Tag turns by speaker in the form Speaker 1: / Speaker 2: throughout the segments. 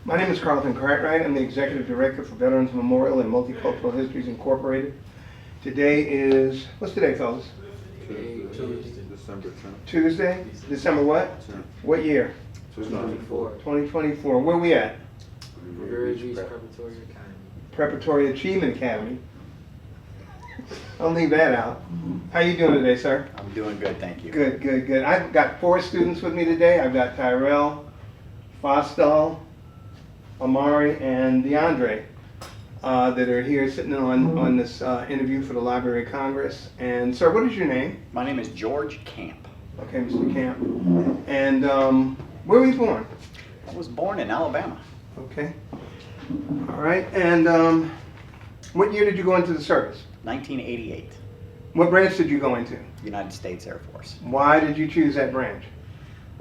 Speaker 1: My name is Carlton Cartwright. I'm the Executive Director for Veterans Memorial and Multicultural Histories Incorporated. Today is, what's today, fellas?
Speaker 2: Tuesday, December 10th.
Speaker 1: Tuesday? December what?
Speaker 2: 10th.
Speaker 1: What year?
Speaker 2: 2024.
Speaker 1: 2024. Where we at?
Speaker 2: River Beach Preparatory Academy.
Speaker 1: Preparatory Achievement Academy. I'll leave that out. How you doing today, sir?
Speaker 3: I'm doing good, thank you.
Speaker 1: Good, good, good. I've got 4 students with me today. I've got Tyrell, Fostal, Amari, and DeAndre that are here sitting on this interview for the Library of Congress. And sir, what is your name?
Speaker 3: My name is George Camp.
Speaker 1: Okay, Mr. Camp. And where were you born?
Speaker 3: I was born in Alabama.
Speaker 1: Okay. All right. And what year did you go into the service?
Speaker 3: 1988,
Speaker 1: What branch did you go into?
Speaker 3: United States Air Force.
Speaker 1: Why did you choose that branch?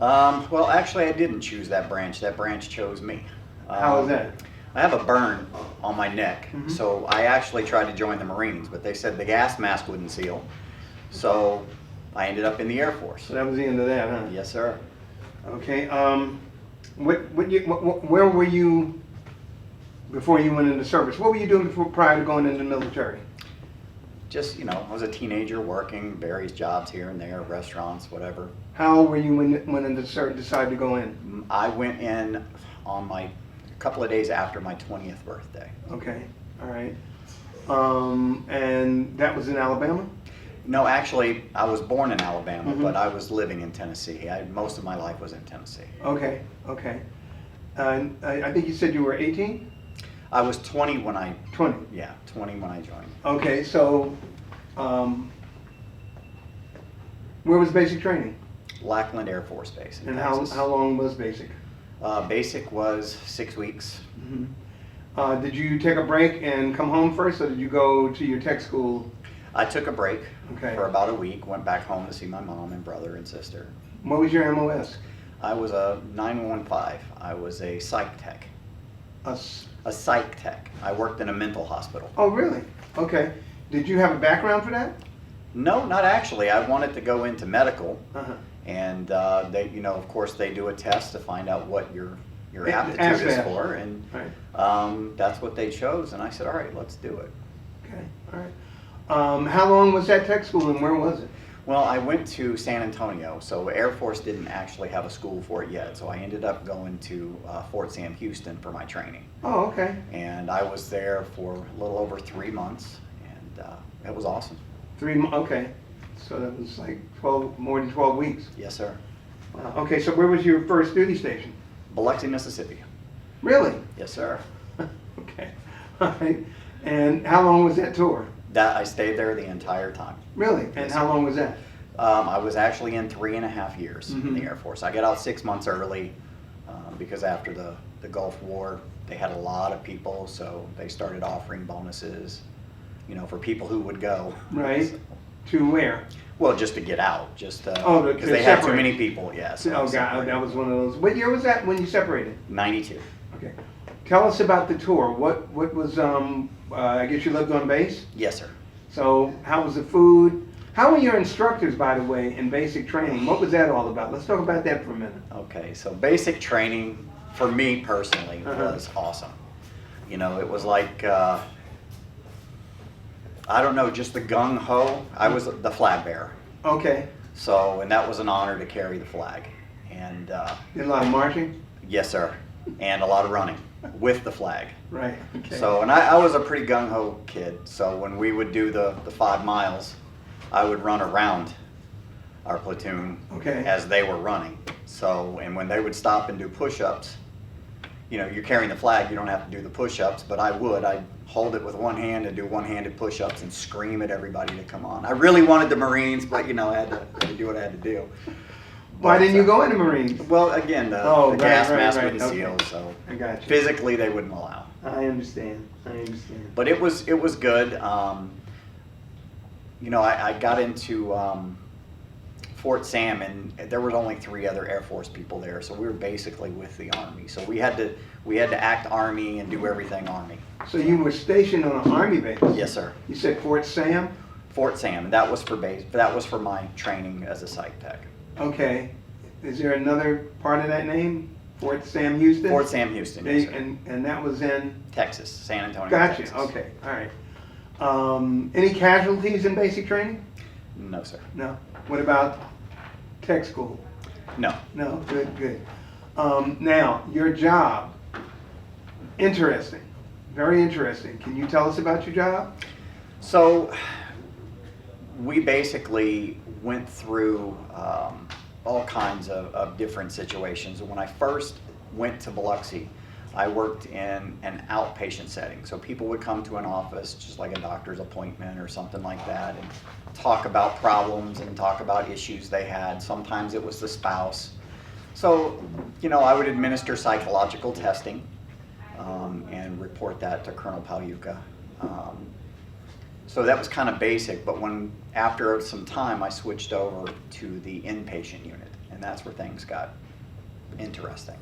Speaker 3: Well, actually, I didn't choose that branch. That branch chose me.
Speaker 1: How was that?
Speaker 3: I have a burn on my neck,
Speaker 1: Mhm.
Speaker 3: so I actually tried to join the Marines, but they said the gas mask wouldn't seal. So I ended up in the Air Force.
Speaker 1: So that was the end of that, huh?
Speaker 3: Yes, sir.
Speaker 1: Okay. Where were you before you went into service? What were you doing prior to going into the military?
Speaker 3: Just, I was a teenager working various jobs here and there, restaurants, whatever.
Speaker 1: How old were you when decided to go in?
Speaker 3: I went in on a couple of days after my 20th birthday.
Speaker 1: Okay. All right. And that was in Alabama?
Speaker 3: No, actually, I was born in Alabama,
Speaker 1: Mhm.
Speaker 3: but I was living in Tennessee. Most of my life was in Tennessee.
Speaker 1: Okay. Okay. And I think you said you were 18?
Speaker 3: I was 20 when I
Speaker 1: 20.
Speaker 3: Yeah, 20 when I joined.
Speaker 1: Okay. So, where was basic training?
Speaker 3: Lackland Air Force Base in
Speaker 1: And
Speaker 3: Texas.
Speaker 1: how long was basic?
Speaker 3: Basic was 6 weeks.
Speaker 1: Mm-hmm. Did you take a break and come home first, or did you go to your tech school?
Speaker 3: I took a break
Speaker 1: Okay.
Speaker 3: for about a week, went back home to see my mom and brother and sister.
Speaker 1: What was your MOS?
Speaker 3: I was a 915. I was a psych tech. A psych tech. I worked in a mental hospital.
Speaker 1: Oh, really? Okay. Did you have a background for that?
Speaker 3: No, not actually. I wanted to go into medical.
Speaker 1: Uh-huh.
Speaker 3: And they, of course, they do a test to find out what your aptitude is
Speaker 1: ASVAB.
Speaker 3: for, and
Speaker 1: Right.
Speaker 3: that's what they chose. And I said, all right, let's do it.
Speaker 1: Okay. All right. How long was that tech school, and where was it?
Speaker 3: Well, I went to San Antonio, so Air Force didn't actually have a school for it yet. So I ended up going to Fort Sam Houston for my training.
Speaker 1: Oh, okay.
Speaker 3: And I was there for a little over 3 months, and it was awesome.
Speaker 1: Okay. So that was like more than 12 weeks.
Speaker 3: Yes, sir.
Speaker 1: Wow. Okay. So where was your first duty station?
Speaker 3: Biloxi, Mississippi.
Speaker 1: Really?
Speaker 3: Yes, sir.
Speaker 1: Okay. All right. And how long was that tour?
Speaker 3: That I stayed there the entire time.
Speaker 1: Really? And
Speaker 3: Yes,
Speaker 1: how
Speaker 3: sir.
Speaker 1: long was that?
Speaker 3: I was actually in 3.5 years in the
Speaker 1: Mhm.
Speaker 3: Air Force. I got out 6 months early because after the Gulf War, they had a lot of people, so they started offering bonuses, for people who would go.
Speaker 1: Right. To where?
Speaker 3: Well, just to get out, just
Speaker 1: Oh, to
Speaker 3: because they had too
Speaker 1: separate.
Speaker 3: many people. Yeah. So
Speaker 1: Oh, God,
Speaker 3: separated.
Speaker 1: that was one of those. What year was that when you separated?
Speaker 3: 92.
Speaker 1: Okay. Tell us about the tour. What was, I guess you lived on base?
Speaker 3: Yes, sir.
Speaker 1: So how was the food? How were your instructors, by the way, in basic training? What was that all about? Let's talk about that for a minute.
Speaker 3: Okay, so basic training for me personally was awesome. It was like, I don't know, just the gung-ho. I was the flag bearer.
Speaker 1: Okay.
Speaker 3: So, and that was an honor to carry the flag. And
Speaker 1: Did a lot of marching?
Speaker 3: yes, sir. And a lot of running with the flag.
Speaker 1: Right. Okay.
Speaker 3: So, and I was a pretty gung-ho kid. So when we would do the 5 miles, I would run around our platoon
Speaker 1: Okay.
Speaker 3: as they were running. So, and when they would stop and do push-ups, you're carrying the flag, you don't have to do the push-ups, but I would. I'd hold it with one hand and do one-handed push-ups and scream at everybody to come on. I really wanted the Marines, but I had to do what I had to do.
Speaker 1: Why
Speaker 3: But,
Speaker 1: didn't you go in the Marines?
Speaker 3: Well, again, the
Speaker 1: Right,
Speaker 3: gas mask
Speaker 1: right.
Speaker 3: wouldn't
Speaker 1: Okay.
Speaker 3: seal, so
Speaker 1: I got you.
Speaker 3: physically they wouldn't allow.
Speaker 1: I understand. I understand.
Speaker 3: But it was good. I got into Fort Sam, and there was only 3 other Air Force people there, so we were basically with the Army. So we had to act Army and do everything Army.
Speaker 1: So you were stationed on an Army base?
Speaker 3: Yes, sir.
Speaker 1: You said Fort Sam?
Speaker 3: Fort Sam. That was for base. That was for my training as a psych tech.
Speaker 1: Okay. Is there another part of that name? Fort Sam Houston?
Speaker 3: Fort Sam Houston, yes, sir.
Speaker 1: And that was in?
Speaker 3: Texas, San Antonio,
Speaker 1: Gotcha,
Speaker 3: Texas.
Speaker 1: okay, all right. Any casualties in basic training?
Speaker 3: No, sir.
Speaker 1: No. What about tech school?
Speaker 3: No.
Speaker 1: No, good, good. Now, your job, interesting, very interesting. Can you tell us about your job?
Speaker 3: So we basically went through all kinds of different situations. When I first went to Biloxi, I worked in an outpatient setting. So people would come to an office, just like a doctor's appointment or something like that, and talk about problems and talk about issues they had. Sometimes it was the spouse. So, you know, I would administer psychological testing and report that to Colonel Palyuka. So that was kind of basic, but after some time, I switched over to the inpatient unit, and that's where things got interesting.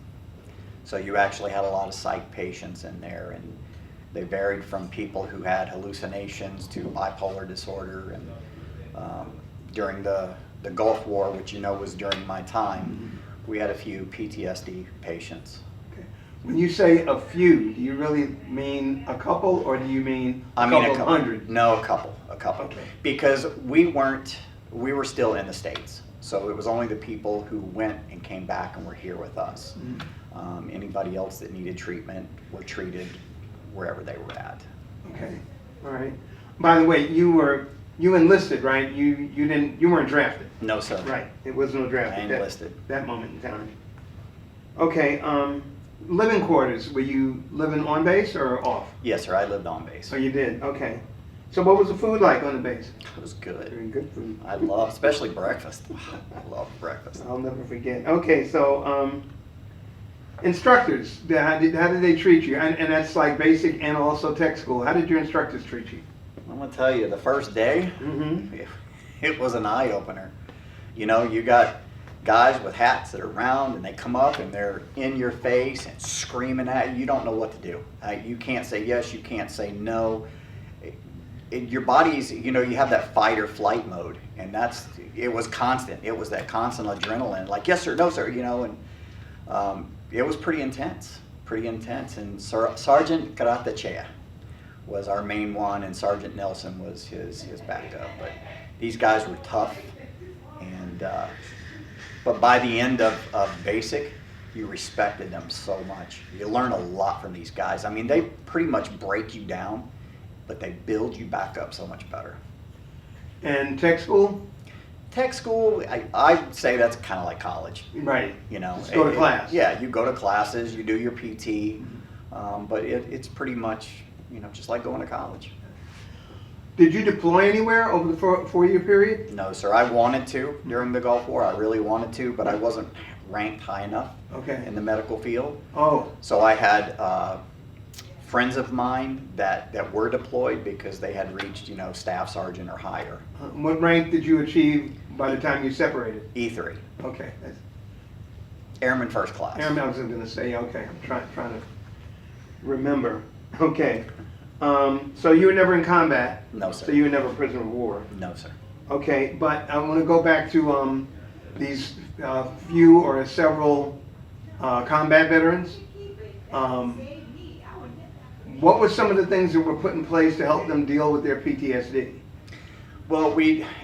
Speaker 3: So you actually had a lot of psych patients in there, and they varied from people who had hallucinations to bipolar disorder. And during the Gulf War, which you know was during my time, we had a few PTSD patients.
Speaker 1: When you say a few, do you really mean a couple, or do you mean a couple hundred?
Speaker 3: No, a couple.
Speaker 1: Okay.
Speaker 3: Because we were still in the States. So it was only the people who went and came back and were here with us. Anybody else that needed treatment were treated wherever they were at.
Speaker 1: Okay, all right. By the way, you enlisted, right? You weren't drafted.
Speaker 3: No, sir.
Speaker 1: Right, it was no draft.
Speaker 3: I enlisted.
Speaker 1: That moment in time. Okay, living quarters, were you living on base or off?
Speaker 3: Yes, sir. I lived on base.
Speaker 1: Oh, you did, okay. So what was the food like on the base?
Speaker 3: It was good.
Speaker 1: Very good food.
Speaker 3: I love, especially breakfast. I love breakfast.
Speaker 1: I'll never forget. Okay, so instructors, how did they treat you? And that's like basic and also tech school. How did your instructors treat you?
Speaker 3: I'm gonna tell you, the first day,
Speaker 1: Mm-hmm.
Speaker 3: it was an eye opener. You know, you got guys with hats that are round, and they come up and they're in your face and screaming at you. You don't know what to do. You can't say yes. You can't say no. Your body's, you know, you have that fight or flight mode, and it was constant. It was that constant adrenaline, like yes sir, no sir, you know, and it was pretty intense. And Sergeant Karatachea was our main one, and Sergeant Nelson was his backup. But these guys were tough, and but by the end of basic, you respected them so much. You learn a lot from these guys. I mean, they pretty much break you down, but they build you back up so much better.
Speaker 1: And tech school?
Speaker 3: Tech school, I'd say that's kind of like college.
Speaker 1: Right.
Speaker 3: You know,
Speaker 1: Just go to class.
Speaker 3: Yeah, you go to classes, you do your PT, but it's pretty much, you know, just like going to college.
Speaker 1: Did you deploy anywhere over the four-year period?
Speaker 3: No, sir. I wanted to during the Gulf War. I really wanted to, but I wasn't ranked high enough in the medical field.
Speaker 1: Oh.
Speaker 3: So I had friends of mine that were deployed because they had reached, you know, staff sergeant or higher.
Speaker 1: What rank did you achieve by the time you separated?
Speaker 3: E3.
Speaker 1: Okay.
Speaker 3: Airman first class.
Speaker 1: Airman, I was going to say, okay. I'm trying to remember. Okay. So you were never in combat?
Speaker 3: No, sir.
Speaker 1: So you were never a prisoner of war?
Speaker 3: No, sir.
Speaker 1: Okay, but I want to go back to these few or several combat veterans. What were some of the things that were put in place to help them deal with their PTSD?
Speaker 3: Well,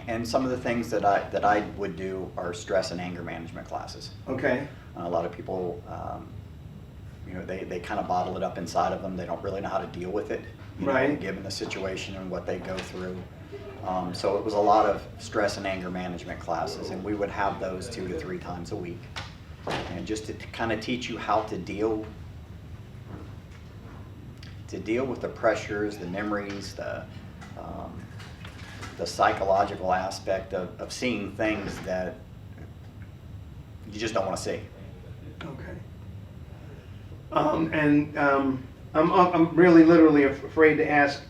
Speaker 3: and some of the things that I would do are stress and anger management classes.
Speaker 1: Okay.
Speaker 3: A lot of people, you know, they kind of bottle it up inside of them. They don't really know how to deal with it, you know,
Speaker 1: Right.
Speaker 3: given the situation and what they go through. So it was a lot of stress and anger management classes, and we would have those 2 to 3 times a week, and just to kind of teach you how to deal with the pressures, the memories, the psychological aspect of seeing things that you just don't want to see.
Speaker 1: Okay. I'm really literally afraid to ask,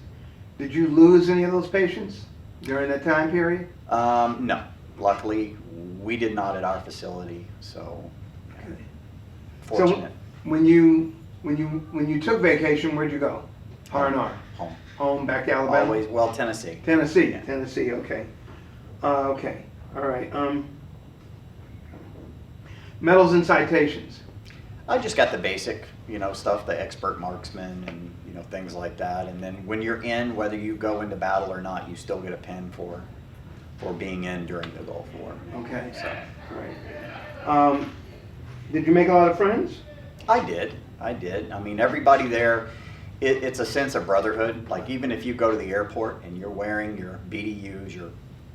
Speaker 1: did you lose any of those patients during that time period?
Speaker 3: No. Luckily, we did not at our facility, so
Speaker 1: Okay.
Speaker 3: fortunate.
Speaker 1: So when you took vacation, where'd you go? R&R.
Speaker 3: Home.
Speaker 1: Home, back to Alabama?
Speaker 3: Always, well, Tennessee.
Speaker 1: Tennessee,
Speaker 3: Yeah.
Speaker 1: Tennessee, okay. Okay, all right. Medals and citations.
Speaker 3: I just got the basic, stuff, the expert marksman and, things like that. And then when you're in, whether you go into battle or not, you still get a pin for being in during the Gulf War.
Speaker 1: Okay.
Speaker 3: So,
Speaker 1: Right. Did you make a lot of friends?
Speaker 3: I did. I mean, everybody there, it's a sense of brotherhood. Like, even if you go to the airport and you're wearing your BDUs, your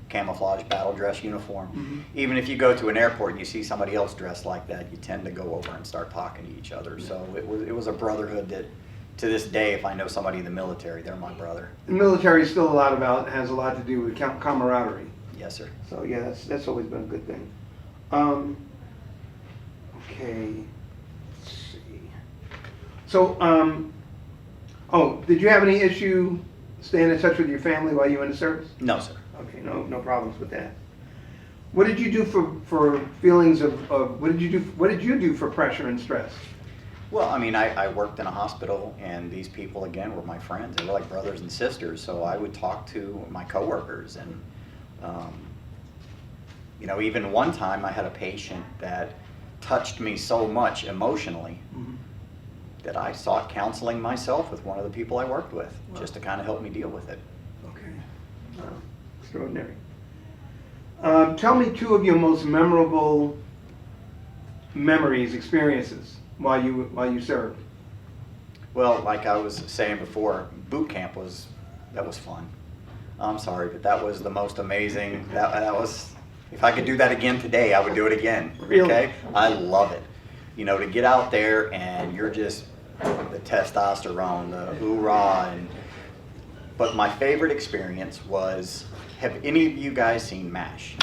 Speaker 3: camouflage battle dress uniform, even if you go to an airport and you see somebody else dressed like that, you tend to go over and start talking to each other. So it was a brotherhood that, to this day, if I know somebody in the military, they're my brother.
Speaker 1: The military is still has a lot to do with camaraderie.
Speaker 3: Yes, sir.
Speaker 1: So yeah, that's always been a good thing. Okay, let's see. So, did you have any issue staying in touch with your family while you were in the service?
Speaker 3: No, sir.
Speaker 1: Okay, no problems with that. What did you do for feelings of what did you do for pressure and stress?
Speaker 3: Well, I mean, I worked in a hospital, and these people, again, were my friends. They were like brothers and sisters, so I would talk to my coworkers. And, even one time I had a patient that touched me so much emotionally that I sought counseling myself with one of the people I worked with, just to kind of help me deal with it.
Speaker 1: Okay, wow. Extraordinary. Tell me two of your most memorable memories, experiences while you served.
Speaker 3: Well, like I was saying before, boot camp was fun. I'm sorry, but that was the most amazing. That was, if I could do that again today, I would do it again.
Speaker 1: Really?
Speaker 3: Okay, I love it. To get out there and you're just the testosterone, the hoorah, but my favorite experience was, have any of you guys seen MASH?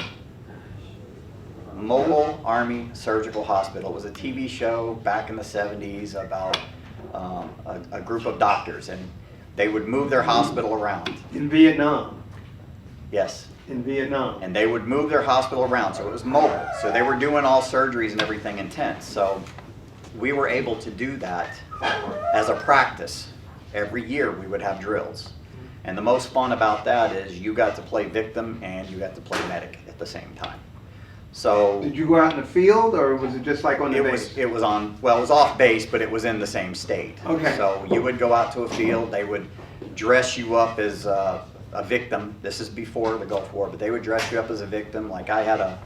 Speaker 3: Mobile Army Surgical Hospital. It was a TV show back in the 70s about a group of doctors, and they would move their hospital around.
Speaker 1: In Vietnam.
Speaker 3: Yes.
Speaker 1: In Vietnam.
Speaker 3: And they would move their hospital around, so it was mobile. So they were doing all surgeries and everything intense. So we were able to do that as a practice. Every year we would have drills. And the most fun about that is you got to play victim and you got to play medic at the same time. So
Speaker 1: did you go out in the field, or was it just like on the base?
Speaker 3: It was off base, but it was in the same state.
Speaker 1: Okay.
Speaker 3: So you would go out to a field, they would dress you up as a victim. This is before the Gulf War, but they would dress you up as a victim. Like I had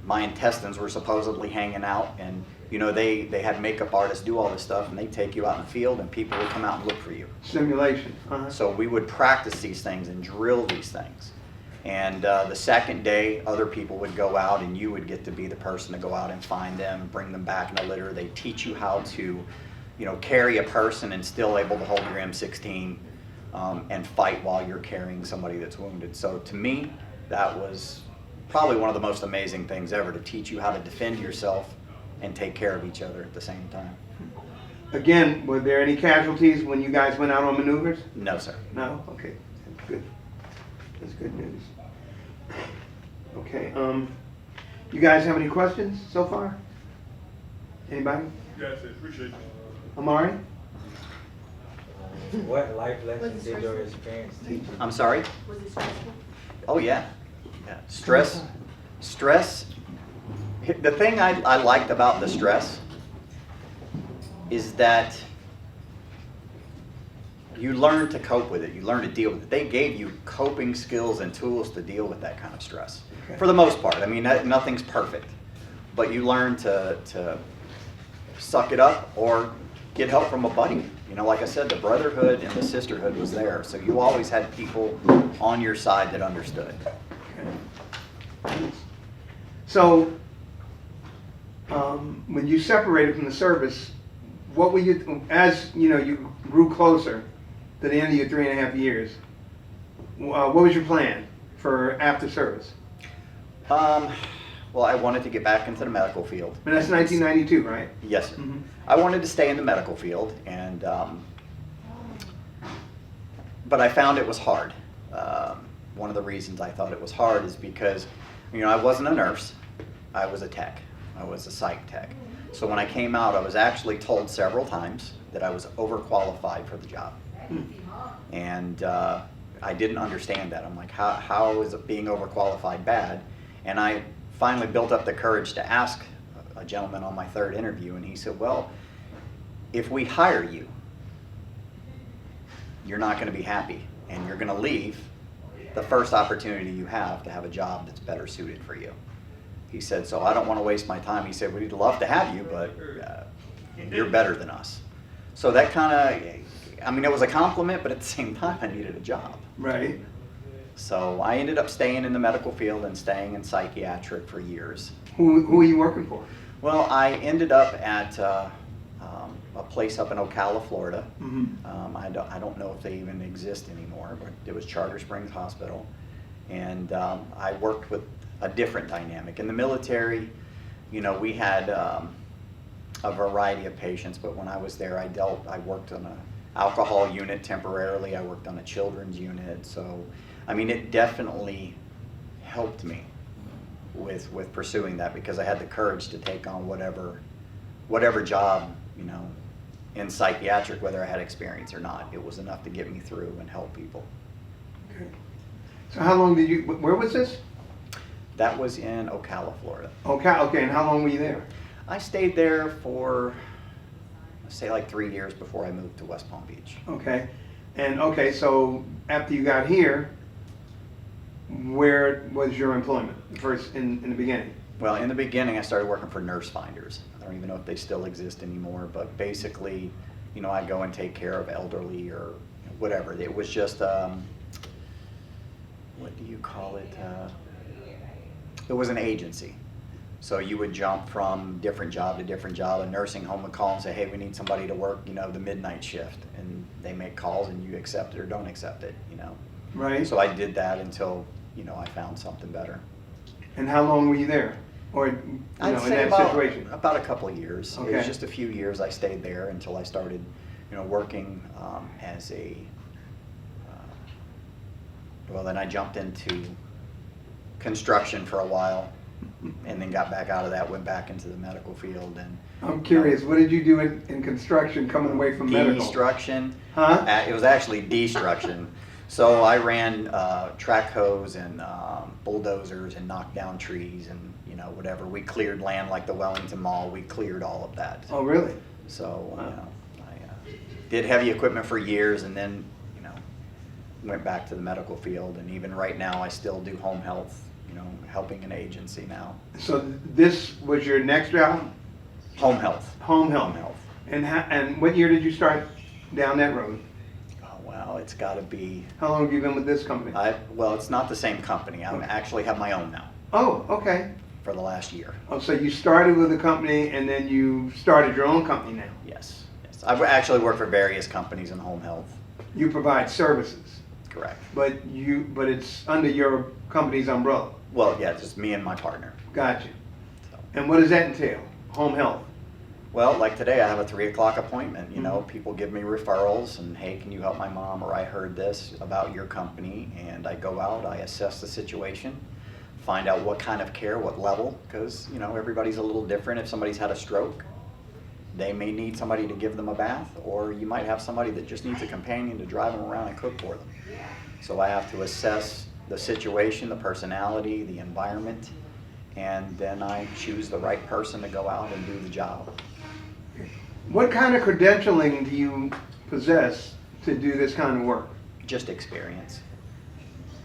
Speaker 3: my intestines were supposedly hanging out, and they had makeup artists do all this stuff, and they'd take you out in the field, and people would come out and look for you.
Speaker 1: Simulation. Uh-huh.
Speaker 3: So we would practice these things and drill these things. And the second day, other people would go out, and you would get to be the person to go out and find them, bring them back in a litter. They teach you how to, carry a person and still able to hold your M16 and fight while you're carrying somebody that's wounded. So to me, that was probably one of the most amazing things ever, to teach you how to defend yourself and take care of each other at the same time.
Speaker 1: Again, were there any casualties when you guys went out on maneuvers?
Speaker 3: No, sir.
Speaker 1: No? Okay, that's good. That's good news. Okay, you guys have any questions so far? Anybody?
Speaker 4: Yes, I appreciate it.
Speaker 1: Amari?
Speaker 2: What life lessons did your experience teach you?
Speaker 3: I'm sorry?
Speaker 5: Was it stressful?
Speaker 3: Oh, yeah. Stress. The thing I liked about the stress is that you learn to cope with it. You learn to deal with it. They gave you coping skills and tools to deal with that kind of stress.
Speaker 1: Okay.
Speaker 3: For the most part. I mean, nothing's perfect. But you learn to suck it up or get help from a buddy. Like I said, the brotherhood and the sisterhood was there. So you always had people on your side that understood.
Speaker 1: Okay. So, when you separated from the service, what were you, as you grew closer to the end of your 3.5 years, what was your plan for after service?
Speaker 3: Well, I wanted to get back into the medical field.
Speaker 1: And that's 1992, right?
Speaker 3: Yes, sir.
Speaker 1: Mm-hmm.
Speaker 3: I wanted to stay in the medical field, and but I found it was hard. One of the reasons I thought it was hard is because, I wasn't a nurse. I was a tech. I was a psych tech. So when I came out, I was actually told several times that I was overqualified for the job. And I didn't understand that. I'm like, how is it being overqualified bad? And I finally built up the courage to ask a gentleman on my third interview, and he said, well, if we hire you, you're not going to be happy, and you're going to leave the first opportunity you have to have a job that's better suited for you. He said, so I don't want to waste my time. He said, we'd love to have you, but you're better than us. So that kind of, I mean, it was a compliment, but at the same time, I needed a job.
Speaker 1: Right.
Speaker 3: So I ended up staying in the medical field and staying in psychiatric for years.
Speaker 1: Who are you working for?
Speaker 3: Well, I ended up at a place up in Ocala, Florida. I don't know if they even exist anymore, but it was Charter Springs Hospital. And I worked with a different dynamic. In the military, you know, we had a variety of patients, but when I was there, I worked on an alcohol unit temporarily. I worked on a children's unit. So, I mean, it definitely helped me with pursuing that, because I had the courage to take on whatever job, you know, in psychiatric, whether I had experience or not. It was enough to get me through and help people.
Speaker 1: Okay. So how long did you, where was this?
Speaker 3: That was in Ocala, Florida.
Speaker 1: Okay, and how long were you there?
Speaker 3: I stayed there for, let's say, like 3 years before I moved to West Palm Beach.
Speaker 1: Okay, and okay, so after you got here, where was your employment first in the beginning?
Speaker 3: Well, in the beginning, I started working for Nurse Finders. I don't even know if they still exist anymore, but basically, you know, I'd go and take care of elderly or whatever. It was just, what do you call it? It was an agency. So you would jump from different job to different job. A nursing home would call and say, hey, we need somebody to work, you know, the midnight shift. And they make calls and you accept it or don't accept it, you know.
Speaker 1: Right.
Speaker 3: So I did that until, you know, I found something better.
Speaker 1: And how long were you there? Or, you
Speaker 3: I'd
Speaker 1: know, in
Speaker 3: say
Speaker 1: that situation?
Speaker 3: about a couple of years.
Speaker 1: Okay.
Speaker 3: It was just a few years I stayed there until I started, you know, working as a, well, then I jumped into construction for a while, and then got back out of that, went back into the medical field. And
Speaker 1: I'm curious, what did you do in construction coming away from medical?
Speaker 3: Destruction.
Speaker 1: Huh?
Speaker 3: It was actually destruction. So I ran track hoes and bulldozers and knocked down trees and, you know, whatever. We cleared land like the Wellington Mall. We cleared all of that.
Speaker 1: Oh, really?
Speaker 3: So,
Speaker 1: Wow.
Speaker 3: you know, I did heavy equipment for years, and then, you know, went back to the medical field. And even right now, I still do home health, you know, helping an agency now.
Speaker 1: So this was your next job?
Speaker 3: Home health.
Speaker 1: Home health.
Speaker 3: Home health.
Speaker 1: And what year did you start down that road?
Speaker 3: Oh, wow, it's got to be,
Speaker 1: How long have you been with this company?
Speaker 3: well, it's not the same company. I actually have my own now
Speaker 1: Oh, okay.
Speaker 3: for the last year.
Speaker 1: Oh, so you started with a company and then you started your own company now.
Speaker 3: Yes, yes. I've actually worked for various companies in home health.
Speaker 1: You provide services,
Speaker 3: Correct.
Speaker 1: but it's under your company's umbrella.
Speaker 3: Well, yeah, it's just me and my partner.
Speaker 1: Gotcha.
Speaker 3: So.
Speaker 1: And what does that entail? Home health.
Speaker 3: Well, like today, I have a 3 o'clock appointment. You know, people give me referrals and, hey, can you help my mom? Or I heard this about your company. And I go out, I assess the situation, find out what kind of care, what level, because, you know, everybody's a little different. If somebody's had a stroke, they may need somebody to give them a bath, or you might have somebody that just needs a companion to drive them around and cook for them. So I have to assess the situation, the personality, the environment, and then I choose the right person to go out and do the job.
Speaker 1: What kind of credentialing do you possess to do this kind of work?
Speaker 3: Just experience.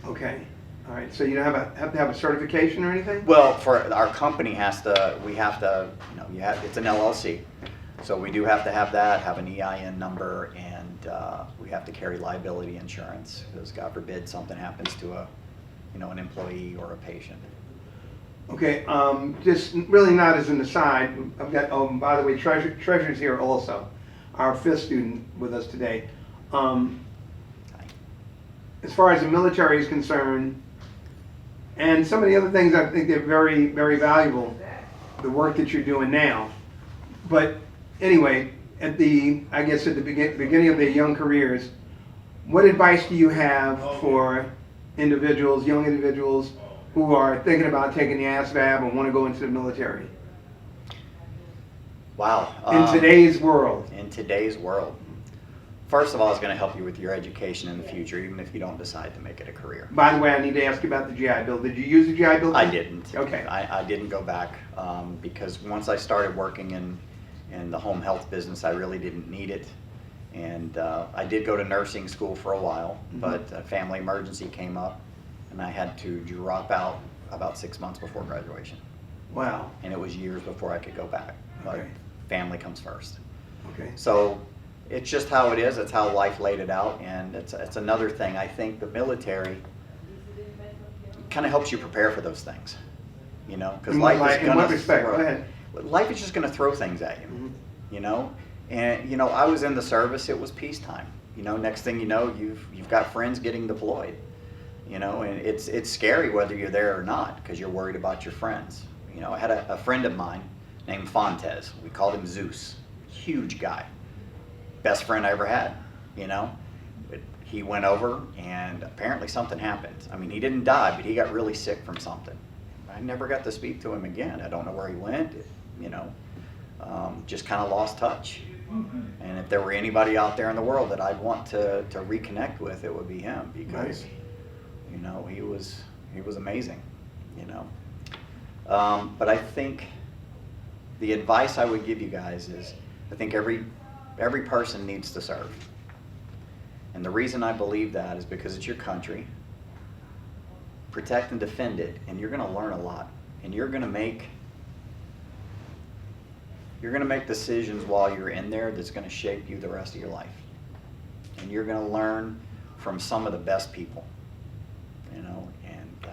Speaker 1: Okay. All right. So you don't have to have a certification or anything?
Speaker 3: Well, for our company we have to, you know, it's an LLC. So we do have to have that, have an EIN number, and we have to carry liability insurance, because God forbid something happens to an employee or a patient.
Speaker 1: Okay, just really not as an aside, I've got, by the way, Treasure's here also, our 5th student with us today. As far as the military is concerned, and some of the other things, I think they're very, very valuable, the work that you're doing now. But anyway, I guess at the beginning of their young careers, what advice do you have for individuals, young individuals, who are thinking about taking the ASVAB and want to go into the military?
Speaker 3: Wow.
Speaker 1: In today's world.
Speaker 3: In today's world. First of all, it's going to help you with your education in the future, even if you don't decide to make it a career.
Speaker 1: By the way, I need to ask you about the GI Bill. Did you use the GI Bill?
Speaker 3: I didn't.
Speaker 1: Okay.
Speaker 3: I didn't go back because once I started working in the home health business, I really didn't need it. And I did go to nursing school for a while, but a family emergency came up, and I had to drop out about 6 months before graduation.
Speaker 1: Wow.
Speaker 3: And it was years before I could go back. But
Speaker 1: Okay.
Speaker 3: family comes first.
Speaker 1: Okay.
Speaker 3: So it's just how it is. It's how life laid it out, and it's another thing. I think the military kind of helps you prepare for those things, you know, because
Speaker 1: In
Speaker 3: life
Speaker 1: what
Speaker 3: is
Speaker 1: li- in
Speaker 3: going
Speaker 1: what
Speaker 3: to
Speaker 1: respect? Go ahead.
Speaker 3: Life is just going to throw things at you, you know. And you know, I was in the service. It was peacetime. You know, next thing you know, you've got friends getting deployed. You know, and it's scary whether you're there or not because you're worried about your friends. You know, I had a friend of mine named Fontes. We called him Zeus. Huge guy. Best friend I ever had, you know. But he went over and apparently something happened. I mean, he didn't die, but he got really sick from something. I never got to speak to him again. I don't know where he went, you know. Just kind of lost touch. And if there were anybody out there in the world that I'd want to reconnect with, it would be him because, you know, he was amazing, you know. But I think the advice I would give you guys is I think every person needs to serve. And the reason I believe that is because it's your country. Protect and defend it, and you're going to learn a lot. And you're going to make decisions while you're in there that's going to shape you the rest of your life. And you're going to learn from some of the best people, you know. And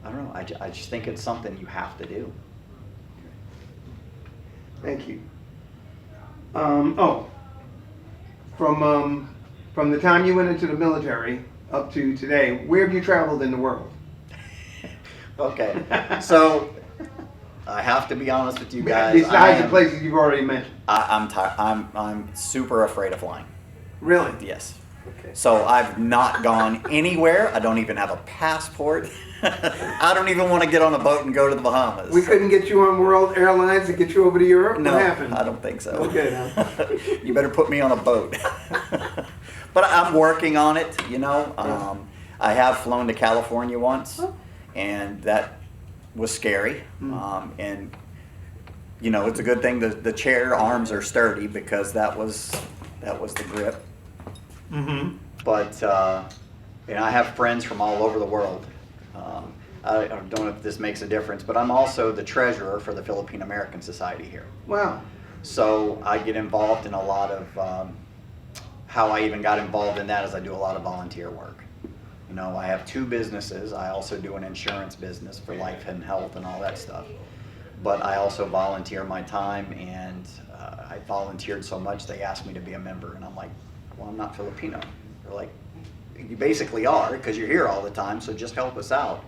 Speaker 3: I don't know. I just think it's something you have to do.
Speaker 1: Thank you. From the time you went into the military up to today, where have you traveled in the world?
Speaker 3: Okay, so I have to be honest with you guys.
Speaker 1: Besides the places you've already mentioned.
Speaker 3: I'm super afraid of flying.
Speaker 1: Really?
Speaker 3: Yes.
Speaker 1: Okay.
Speaker 3: So I've not gone anywhere. I don't even have a passport. I don't even want to get on a boat and go to the Bahamas.
Speaker 1: We couldn't get you on World Airlines to get you over to Europe?
Speaker 3: No,
Speaker 1: What happened?
Speaker 3: I don't think so.
Speaker 1: Okay, now.
Speaker 3: You better put me on a boat. But I'm working on it, you know. I have flown to California once, and that was scary. And, you know, it's a good thing the chair arms are sturdy because that was the grip. But, you know, I have friends from all over the world. I don't know if this makes a difference, but I'm also the treasurer for the Philippine American Society here.
Speaker 1: Wow.
Speaker 3: So I get involved in a lot of, how I even got involved in that is I do a lot of volunteer work. You know, I have 2 businesses. I also do an insurance business for life and health and all that stuff. But I also volunteer my time, and I volunteered so much they asked me to be a member, and I'm like, well, I'm not Filipino. They're like, you basically are because you're here all the time, so just help us out.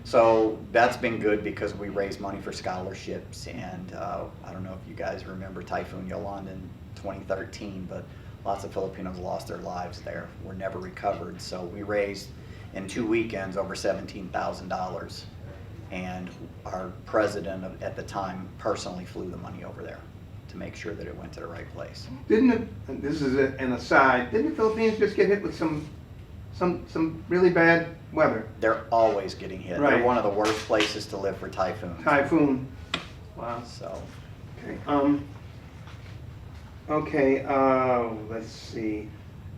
Speaker 3: So that's been good because we raise money for scholarships, and I don't know if you guys remember Typhoon Yolanda in 2013, but lots of Filipinos lost their lives there, were never recovered. So we raised in 2 weekends over $17,000, and our president at the time personally flew the money over there to make sure that it went to the right place.
Speaker 1: This is an aside, didn't the Philippines just get hit with some really bad weather?
Speaker 3: They're always getting hit.
Speaker 1: Right.
Speaker 3: They're one of the worst places to live for typhoons.
Speaker 1: Typhoon. Wow.
Speaker 3: So,
Speaker 1: Okay. Let's see.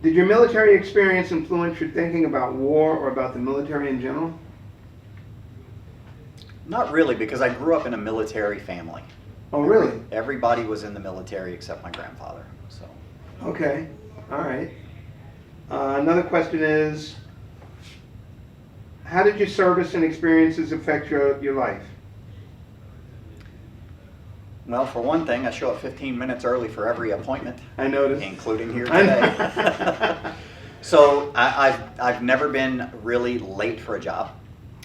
Speaker 1: Did your military experience influence your thinking about war or about the military in general?
Speaker 3: not really, because I grew up in a military family.
Speaker 1: Oh, really?
Speaker 3: Everybody was in the military except my grandfather. So.
Speaker 1: Okay. All right. Another question is, how did your service and experiences affect your life?
Speaker 3: Well, for one thing, I show up 15 minutes early for every appointment.
Speaker 1: I noticed.
Speaker 3: Including here today. So I've never been really late for a job,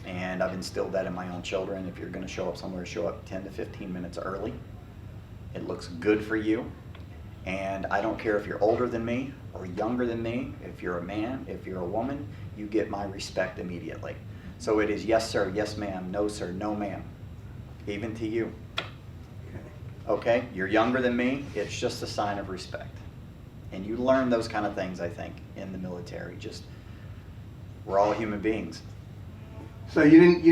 Speaker 3: and I've instilled that in my own children. If you're going to show up somewhere, show up 10 to 15 minutes early. It looks good for you, and I don't care if you're older than me or younger than me. If you're a man, if you're a woman, you get my respect immediately. So it is yes sir, yes ma'am, no sir, no ma'am, even to you. Okay, you're younger than me, it's just a sign of respect. And you learn those kind of things, I think, in the military. Just, we're all human beings.
Speaker 1: So you didn't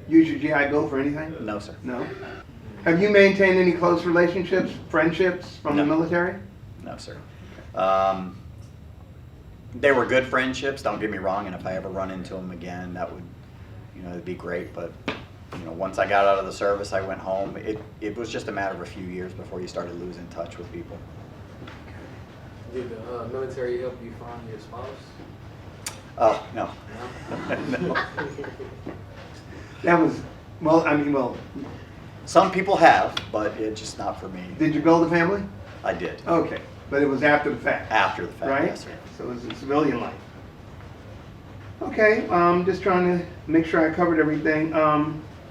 Speaker 1: use your GI Bill for anything?
Speaker 3: No, sir.
Speaker 1: No? Have you maintained any close relationships, friendships from the
Speaker 3: No.
Speaker 1: military?
Speaker 3: No, sir. They were good friendships, don't get me wrong, and if I ever run into them again, that would, it'd be great. But, once I got out of the service, I went home. It was just a matter of a few years before you started losing touch with people.
Speaker 4: Did the military help you find your spouse?
Speaker 3: Oh, no. No.
Speaker 1: That was, well,
Speaker 3: Some people have, but it's just not for me.
Speaker 1: did you build a family?
Speaker 3: I did.
Speaker 1: Okay, but it was after the fact,
Speaker 3: After the fact,
Speaker 1: right?
Speaker 3: yes, sir.
Speaker 1: So it was a civilian life. Okay, just trying to make sure I covered everything.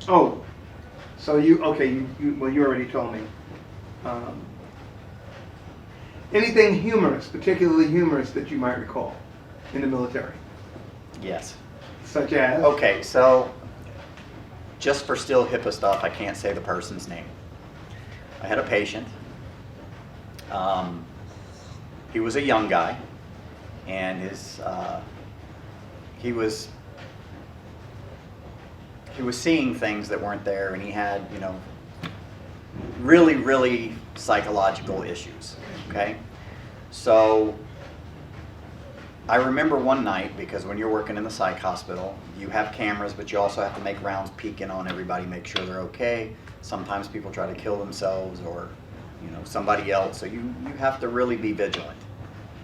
Speaker 1: So you already told me. Anything humorous, particularly humorous, that you might recall in the military?
Speaker 3: Yes.
Speaker 1: Such as?
Speaker 3: Okay, so just for still HIPAA stuff, I can't say the person's name. I had a patient. He was a young guy, and he was seeing things that weren't there, and he had, really, really psychological issues, okay? So I remember one night, because when you're working in the psych hospital, you have cameras, but you also have to make rounds peeking on everybody, make sure they're okay. Sometimes people try to kill themselves or, somebody else, so you have to really be vigilant.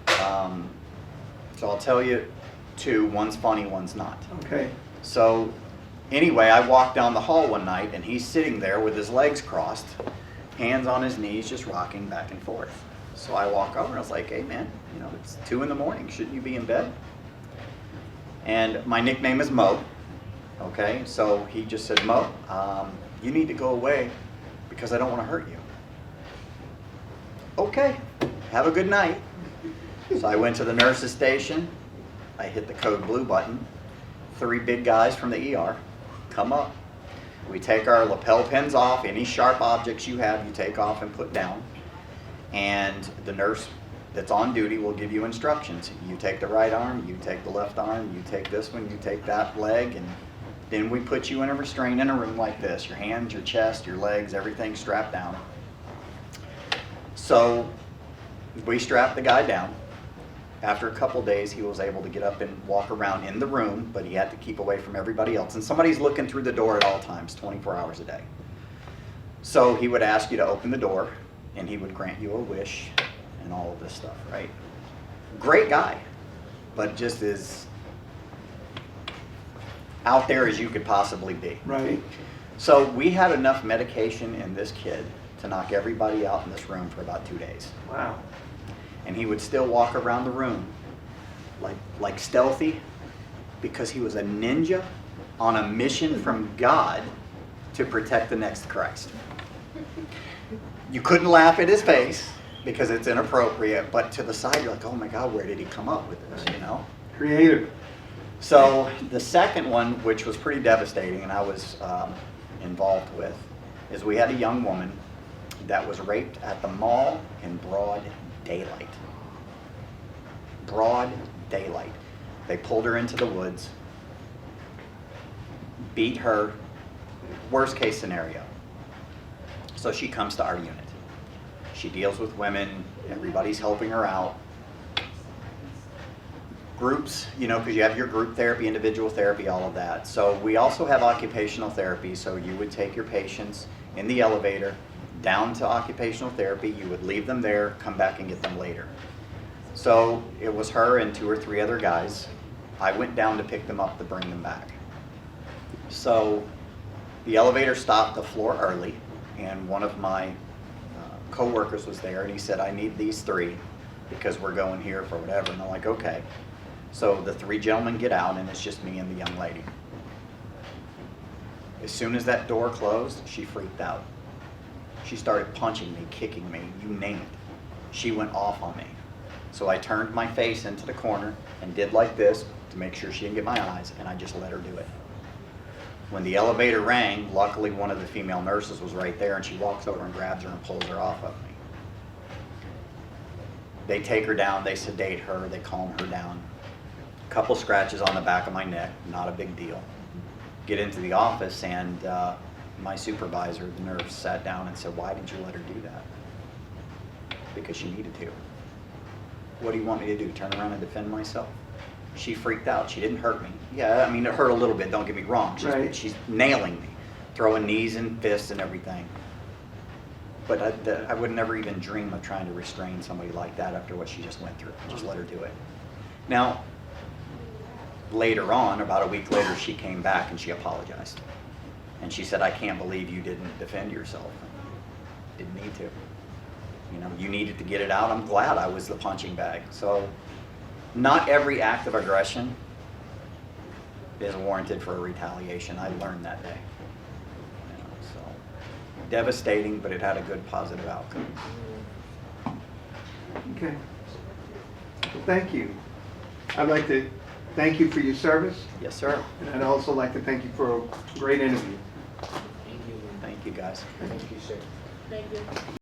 Speaker 3: So I'll tell you two, one's funny, one's not.
Speaker 1: Okay.
Speaker 3: So anyway, I walked down the hall one night, and he's sitting there with his legs crossed, hands on his knees, just rocking back and forth. So I walk over and I was like, hey man, it's 2 a.m, shouldn't you be in bed? And my nickname is Mo, okay? So he just said, Mo, you need to go away because I don't want to hurt you. Okay, have a good night. So I went to the nurse's station, I hit the code blue button, 3 big guys from the ER come up. We take our lapel pins off, any sharp objects you have, you take off and put down. And the nurse that's on duty will give you instructions. You take the right arm, you take the left arm, you take this one, you take that leg, and then we put you in a restraint in a room like this. Your hands, your chest, your legs, everything strapped down. So we strapped the guy down. After a couple days, he was able to get up and walk around in the room, but he had to keep away from everybody else. And somebody's looking through the door at all times, 24 hours a day. So he would ask you to open the door, and he would grant you a wish and all of this stuff, right? Great guy, but just as out there as you could possibly be.
Speaker 1: Right.
Speaker 3: So we had enough medication in this kid to knock everybody out in this room for about 2 days.
Speaker 1: Wow.
Speaker 3: And he would still walk around the room like stealthy, because he was a ninja on a mission from God to protect the next Christ. You couldn't laugh at his face because it's inappropriate, but to the side you're like, oh my God, where did he come up with this,
Speaker 1: Creative.
Speaker 3: So the second one, which was pretty devastating and I was involved with, is we had a young woman that was raped at the mall in broad daylight. Broad daylight. They pulled her into the woods, beat her, worst case scenario. So she comes to our unit. She deals with women, everybody's helping her out. Groups, because you have your group therapy, individual therapy, all of that. So we also have occupational therapy, so you would take your patients in the elevator down to occupational therapy, you would leave them there, come back and get them later. So it was her and 2 or 3 other guys. I went down to pick them up to bring them back. So the elevator stopped the floor early, and one of my co-workers was there, and he said, I need these 3 because we're going here for whatever. And I'm like, okay. So the 3 gentlemen get out, and it's just me and the young lady. As soon as that door closed, she freaked out. She started punching me, kicking me, you name it. She went off on me. So I turned my face into the corner and did like this to make sure she didn't get my eyes, and I just let her do it. When the elevator rang, luckily one of the female nurses was right there, and she walks over and grabs her and pulls her off of me. They take her down, they sedate her, they calm her down. Couple scratches on the back of my neck, not a big deal. Get into the office and my supervisor, the nurse, sat down and said, "Why did you let her do that?" Because she needed to. What do you want me to do, turn around and defend myself? She freaked out. She didn't hurt me. Yeah, I mean, it hurt a little bit, don't get me wrong.
Speaker 1: Right.
Speaker 3: She's nailing me, throwing knees and fists and everything. But I would never even dream of trying to restrain somebody like that after what she just went through. Just let her do it. Now, later on, about a week later, she came back and she apologized. And she said, "I can't believe you didn't defend yourself. Didn't need to. You know, you needed to get it out. I'm glad I was the punching bag." So, not every act of aggression is warranted for a retaliation. I learned that day. You know, so, devastating, but it had a good positive outcome.
Speaker 1: Okay. Well, thank you. I'd like to thank you for your service,
Speaker 3: Yes, sir.
Speaker 1: and I'd also like to thank you for a great interview.
Speaker 4: Thank you.
Speaker 3: Thank you, guys.
Speaker 4: Thank you, sir.
Speaker 5: Thank you.